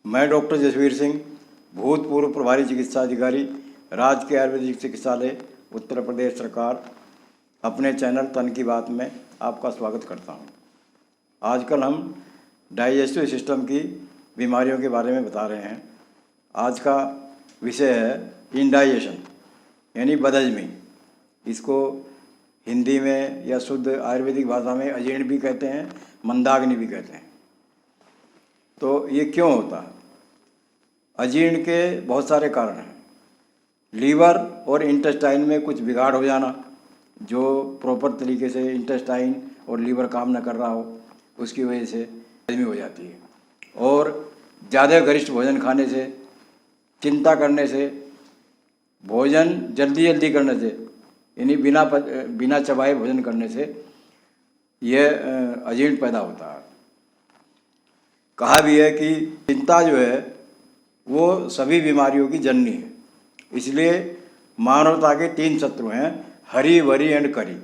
मैं डॉक्टर जसवीर सिंह, भूतपूर्व प्रभारी चिकित्सा अधिकारी, राजकीय आयुर्वेदिक चिकित्सालय, उत्तर प्रदेश सरकार, अपने चैनल तन की बात में आपका स्वागत करता हूं। आजकल हम डाइजेस्टिव सिस्टम की बीमारियों के बारे में बता रहे हैं। आज का विषय है इंडाइजेशन यानी बदहजमी। इसको हिंदी में या शुद्ध आयुर्वेदिक भाषा में अजीर्ण भी कहते हैं, मंदाग्नि भी कहते हैं। तो ये क्यों होता है? अजीर्ण के बहुत सारे कारण हैं। लीवर और इंटेस्टाइन में कुछ बिगाड़ हो जाना, जो प्रॉपर तरीके से इंटेस्टाइन और लीवर काम न कर रहा हो, उसकी वजह से बदहजमी हो जाती है। और ज़्यादा गरिष्ठ भोजन खाने से, चिंता करने से, भोजन जल्दी जल्दी करने से, यानी बिना चबाए भोजन करने से यह अजीर्ण पैदा होता है। कहा भी है कि चिंता जो है वो सभी बीमारियों की जननी है। इसलिए मानवता के 3 शत्रु हैं, हरी, वरी एंड करी।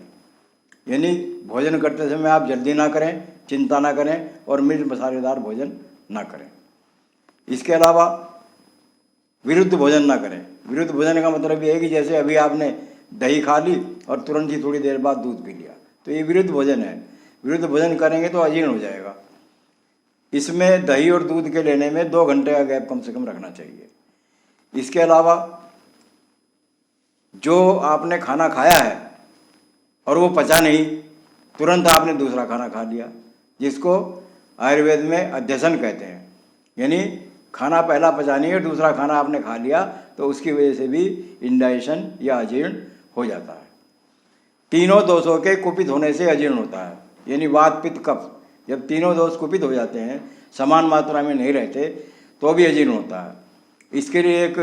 यानी भोजन करते समय आप जल्दी ना करें, चिंता ना करें और मिर्च मसालेदार भोजन ना करें। इसके अलावा विरुद्ध भोजन ना करें। विरुद्ध भोजन का मतलब ये है कि जैसे अभी आपने दही खा ली और तुरंत ही थोड़ी देर बाद दूध पी लिया, तो ये विरुद्ध भोजन है। विरुद्ध भोजन करेंगे तो अजीर्ण हो जाएगा। इसमें दही और दूध के लेने में 2 घंटे का गैप कम से कम रखना चाहिए। इसके अलावा जो आपने खाना खाया है और वो पचा नहीं, तुरंत आपने दूसरा खाना खा लिया, जिसको आयुर्वेद में अध्यसन कहते हैं। यानी खाना पहला पचा नहीं है, दूसरा खाना आपने खा लिया, तो उसकी वजह से भी इंडाइजेशन या अजीर्ण हो जाता है। तीनों दोषों के कुपित होने से अजीर्ण होता है, यानी वात पित्त कफ। जब तीनों दोष कुपित हो जाते हैं, समान मात्रा में नहीं रहते, तो भी अजीर्ण होता है। इसके लिए एक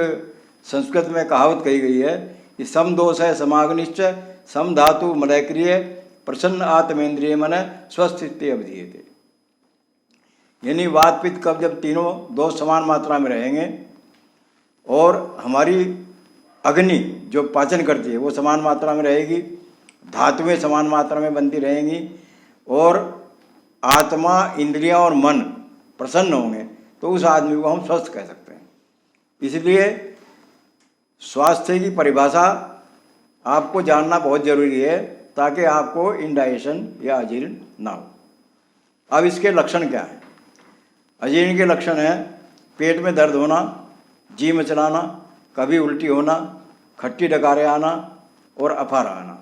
संस्कृत में कहावत कही गई है कि सम दोष है समाग्निश्च सम धातु मलयक्रिय प्रसन्न आत्मेंद्रिय मन स्वस्थिति अवधीयते। यानी वात पित्त कफ जब तीनों दोष समान मात्रा में रहेंगे और हमारी अग्नि जो पाचन करती है वो समान मात्रा में रहेगी, धातुएं समान मात्रा में बनती रहेंगी और आत्मा, इंद्रियां और मन प्रसन्न होंगे, तो उस आदमी को हम स्वस्थ कह सकते हैं। इसलिए स्वास्थ्य की परिभाषा आपको जानना बहुत जरूरी है, ताकि आपको इंडाइजेशन या अजीर्ण ना हो। अब इसके लक्षण क्या हैं? अजीर्ण के लक्षण हैं पेट में दर्द होना, जी मचलाना, कभी उल्टी होना, खट्टी डकारे आना और अफारा आना।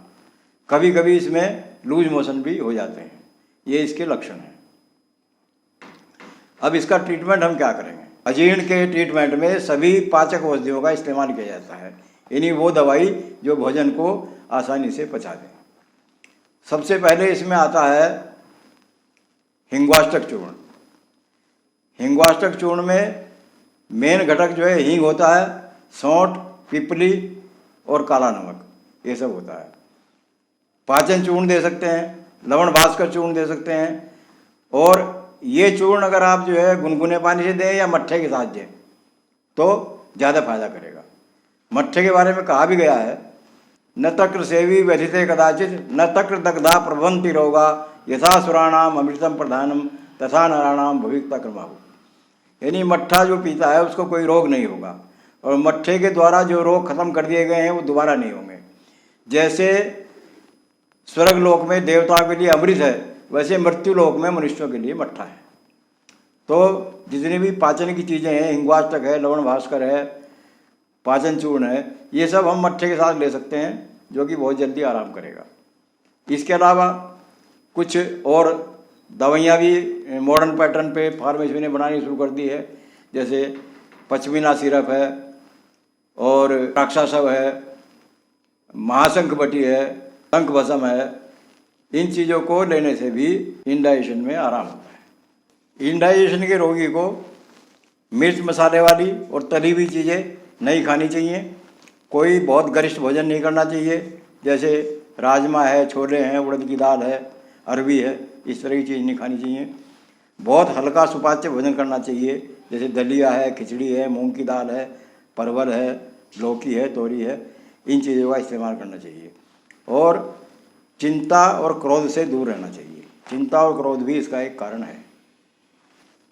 कभी कभी इसमें लूज मोशन भी हो जाते हैं। ये इसके लक्षण हैं। अब इसका ट्रीटमेंट हम क्या करेंगे? अजीर्ण के ट्रीटमेंट में सभी पाचक औषधियों का इस्तेमाल किया जाता है, यानी वो दवाई जो भोजन को आसानी से पचा दे। सबसे पहले इसमें आता है हिंगवाष्टक चूर्ण। हिंगवाष्टक चूर्ण में मेन घटक जो है हींग होता है, सौंठ, पिपली और काला नमक, ये सब होता है। पाचन चूर्ण दे सकते हैं, लवण भास्कर चूर्ण दे सकते हैं। और ये चूर्ण अगर आप जो है गुनगुने पानी से दें या मट्ठे के साथ दें तो ज़्यादा फायदा करेगा। मट्ठे के बारे में कहा भी गया है, न तक्र सेवी व्यथिते कदाचित न तक्र दग्धा प्रभवन्ति रोगा यथा सुराणाम अमृतम प्रधानम तथा नराणाम भविकता क्रमाहु। यानी मट्ठा जो पीता है उसको कोई रोग नहीं होगा, और मट्ठे के द्वारा जो रोग खत्म कर दिए गए हैं वो दोबारा नहीं होंगे। जैसे स्वर्ग लोक में देवताओं के लिए अमृत है, वैसे मृत्यु लोक में मनुष्यों के लिए मट्ठा है। तो जितनी भी पाचन की चीज़ें हैं, हिंगवाष्टक है, लवण भास्कर है, पाचन चूर्ण है, ये सब हम मट्ठे के साथ ले सकते हैं, जो कि बहुत जल्दी आराम करेगा। इसके अलावा कुछ और दवाइयाँ भी मॉडर्न पैटर्न पे फार्मेसी ने बनानी शुरू कर दी है, जैसे पचमीना सिरप है और राक्षासव है, महाशंख बटी है, शंख भस्म है। इन चीज़ों को लेने से भी इंडाइजेशन में आराम होता है। इंडाइजेशन के रोगी को मिर्च मसाले वाली और तली हुई चीज़ें नहीं खानी चाहिए। कोई बहुत गरिष्ठ भोजन नहीं करना चाहिए, जैसे राजमा है, छोले हैं, उड़द की दाल है, अरबी है, इस तरह की चीज़ नहीं खानी चाहिए। बहुत हल्का सुपाच्य भोजन करना चाहिए, जैसे दलिया है, खिचड़ी है, मूंग की दाल है, परवल है, लौकी है, तोरी है, इन चीज़ों का इस्तेमाल करना चाहिए। और चिंता और क्रोध से दूर रहना चाहिए। चिंता और क्रोध भी इसका एक कारण है।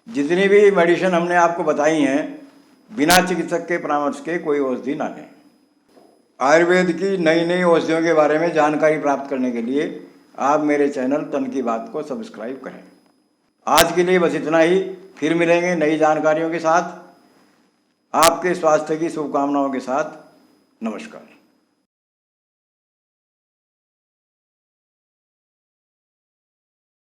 जितनी भी मेडिसिन हमने आपको बताई हैं, बिना चिकित्सक के परामर्श के कोई औषधि ना लें। आयुर्वेद की नई नई औषधियों के बारे में जानकारी प्राप्त करने के लिए आप मेरे चैनल तन की बात को सब्सक्राइब करें। आज के लिए बस इतना ही। फिर मिलेंगे नई जानकारियों के साथ। आपके स्वास्थ्य की शुभकामनाओं के साथ। नमस्कार।